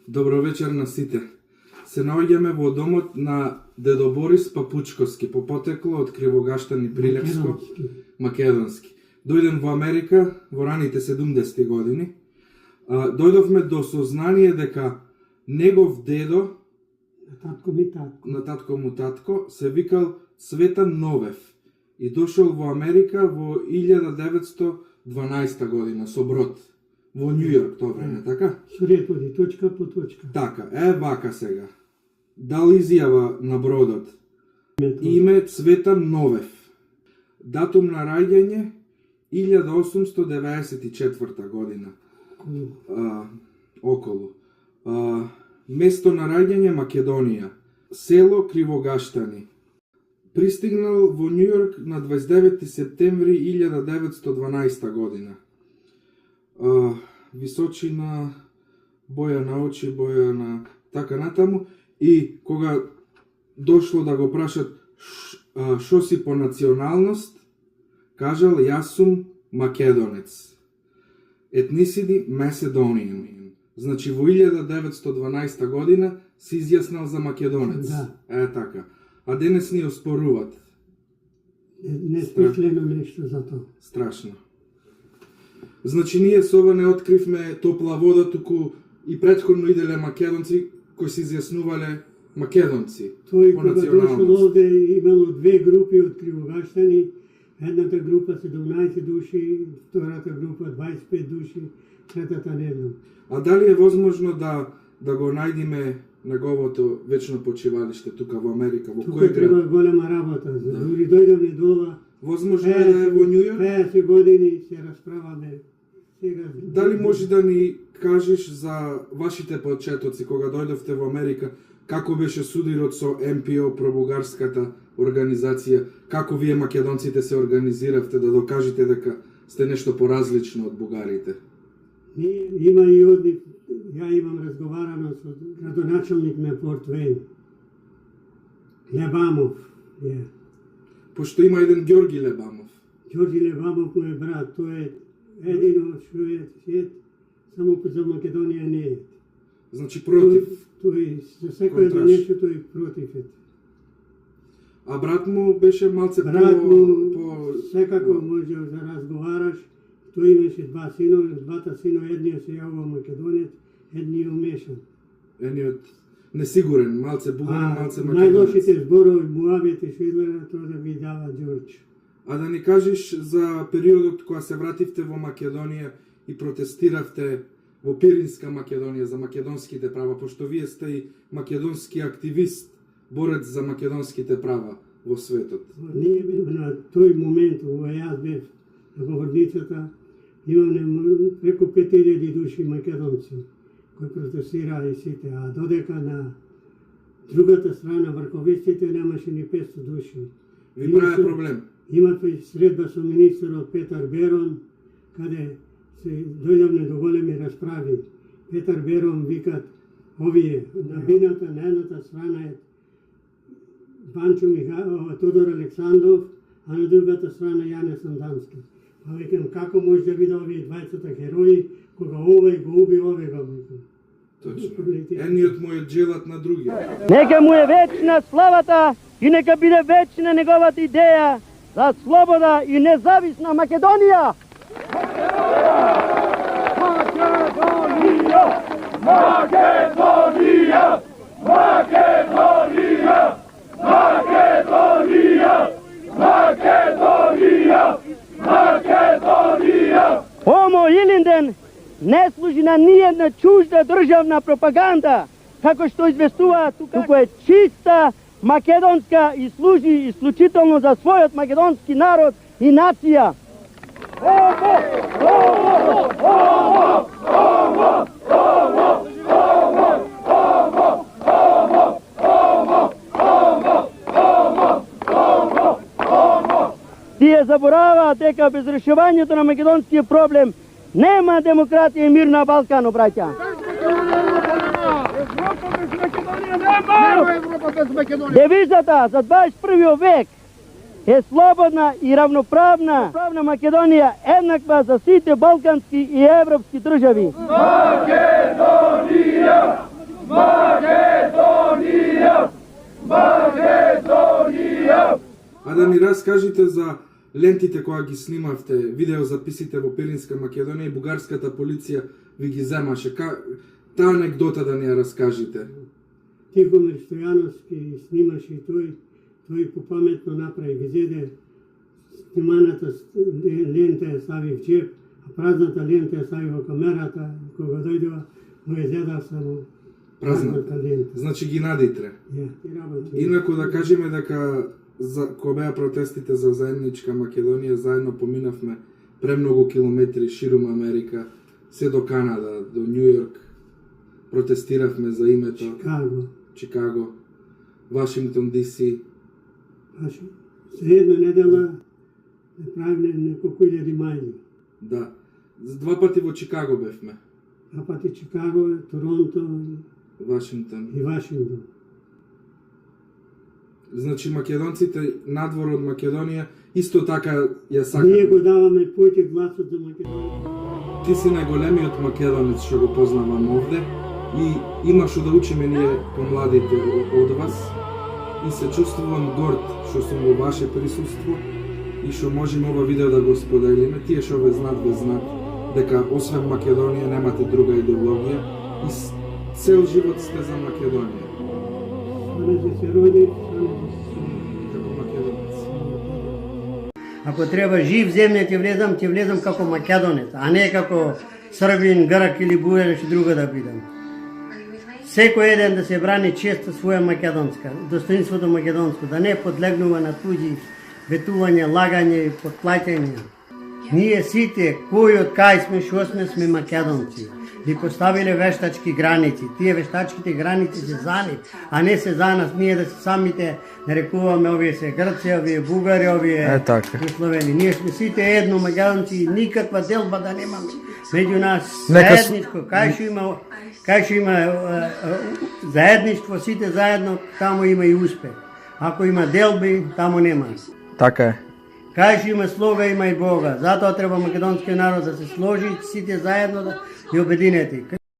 Добро вечер на сите. Се наоѓаме во домот на дедо Борис Папучковски, по потекло од Кривогаштан и Прилепско, македонски. Дојден во Америка во раните 70-ти години. Дојдовме до сознание дека негов дедо, на татко му татко, се викал Цветан Новев и дошол во Америка во 1912 година со брод. Во Њу Јорк тоа време, така? Средподи, точка по точка. Така, вака сега. Дал изјава на бродот. Име Цветан Новев. Датум на раѓање 1894 година. Околу. Место на раѓање Македонија. Село Кривогаштани. Пристигнал во Њу Јорк на 29 септември 1912 година. Височина, боја на очи, боја на така натаму, и кога дошло да го прашат шо си по националност, кажал јас сум македонец. Ethnicity Macedonian. Значи во 1912 година се изјаснал за македонец. Да. Така. А денес ни оспоруват. Не смислено нешто за тоа. Страшно. Значи ние со ова не откривме топла вода, туку и претходно иделе македонци кои се изјаснувале македонци. Тој кога дошол овде имало две групи од Кривогаштани, едната група 17 души, втората група 25 души, третата не знам. А дали е возможно да го најдеме неговото вечно почивалиште тука во Америка, во кој град? Тука треба голема работа, за дури дојдовме до ова. Возможно е да е во Њу Јорк? 50 години се расправаме. Дали може да ни кажеш за вашите почетоци кога дојдовте во Америка, како беше судирот со МПО, пробугарската организација, како вие македонците се организиравте да докажете дека сте нешто поразлично од бугарите? Има и одни, ја имам разговарано со градоначалник на Порт Вейн, Лебамов. Пошто има еден Ѓорги Лебамов. Ѓорги Лебамов му е брат, тој е едино што е свет, само за Македонија не е. Значи против? Тој за секој нешто тој против е. А брат му беше малце брат му, секако може да разговараш. Тој имаше два синови, двата синови, едниот се јавува македонец, едниот умешан. Едниот несигурен, малце бугарин, малце македонец. Најлошите зборови, муавите што изгледа, тоа да ви дава Ѓорџ. А да ни кажеш за периодот кога се вративте во Македонија и протестиравте во Пиринска Македонија за македонските права, пошто вие сте и македонски активист, борец за македонските права во светот. Ние на тој момент, кога јас бев на говорницата, имаме преку 5000 души македонци кои протестираа и сите, а додека на другата страна врховистите немаше ни 500 души. Ви прави проблем? Имате средба со министерот Петар Берон, каде се дојдовме до големи расправи. Петар Берон викат овие, на бината на едната страна е Банчо Тодор Александров, а на другата страна Јане Сандански. Па викам, како може да биде овие двајцата херои, кога овој го уби, овој го викам. Точно. Едниот му е джелат на другиот. Нека му е вечна славата и нека биде вечна неговата идеја за слобода и независна Македонија! Македонија! Македонија! Македонија! Македонија! Македонија! Македонија! Омо Илинден не служи на ниједна чужда државна пропаганда, како што известуваат туку е чиста македонска и служи исклучително за својот македонски народ и нација. Тие забораваат дека без решувањето на македонскиот проблем нема демократија и мир на Балкану, браќа. Девизата за 21 век е слободна и равноправна Македонија, еднаква за сите балкански и европски држави. Македонија! раскажите за лентите кои ги снимавте, видеозаписите во Пиринска Македонија и бугарската полиција ви ги земаше. Таа анекдота да не ја раскажете. Тихомир Стојановски снимаше и тој попаметно направи, ги зеде сниманата лента ја стави в джеп, а празната лента ја стави во камерата, кога дојдува, му ја зеда само празната лента. Значи ги надитре. И работи. Инаку да кажеме дека кога беа протестите за заедничка Македонија, заедно поминавме премногу километри ширум Америка, се до Канада, до Њу Јорк. Протестиравме за името Чикаго, Вашингтон ДС. За една недела направиле неколку илјади мајли. Да. Два пати во Чикаго бевме. Два пати Чикаго, Торонто Вашингтон. и Вашингтон. Значи македонците надвор од Македонија исто така ја сакат. Ние го даваме поќе гласот за Македонија. Ти си најголемиот македонец што го познавам овде и има што да учиме ние помладите од вас и се чувствувам горд што сум во ваше присуство и што можеме ова видео да го споделиме. Тие што ве знаат дека освен Македонија немате друга идеологија и цел живот сте за Македонија. Се роди, Како македонец. Ако треба жив земја ќе влезам како македонец, а не како србин, грк или бујанец и друга да бидам. Секој еден да се брани честа своја македонска, достоинството македонско, да не подлегнува на туѓи ветување, лагање и подплаќање. Ние сите, кои од кај сме македонци. Ви поставиле вештачки граници. Тие вештачките граници се за нив, а не се за нас. Ние да се самите нарекуваме овие се грци, овие бугари, овие словени. Ние сме сите едно македонци и никаква делба да немаме. Меѓу нас заедничко, кај што има заедништво, сите заедно, тамо има и успех. Ако има делби, тамо нема. Така е. Кај што има слога, има и Бога. Затоа треба македонскиот народ да се сложи, сите заедно да ја обединети.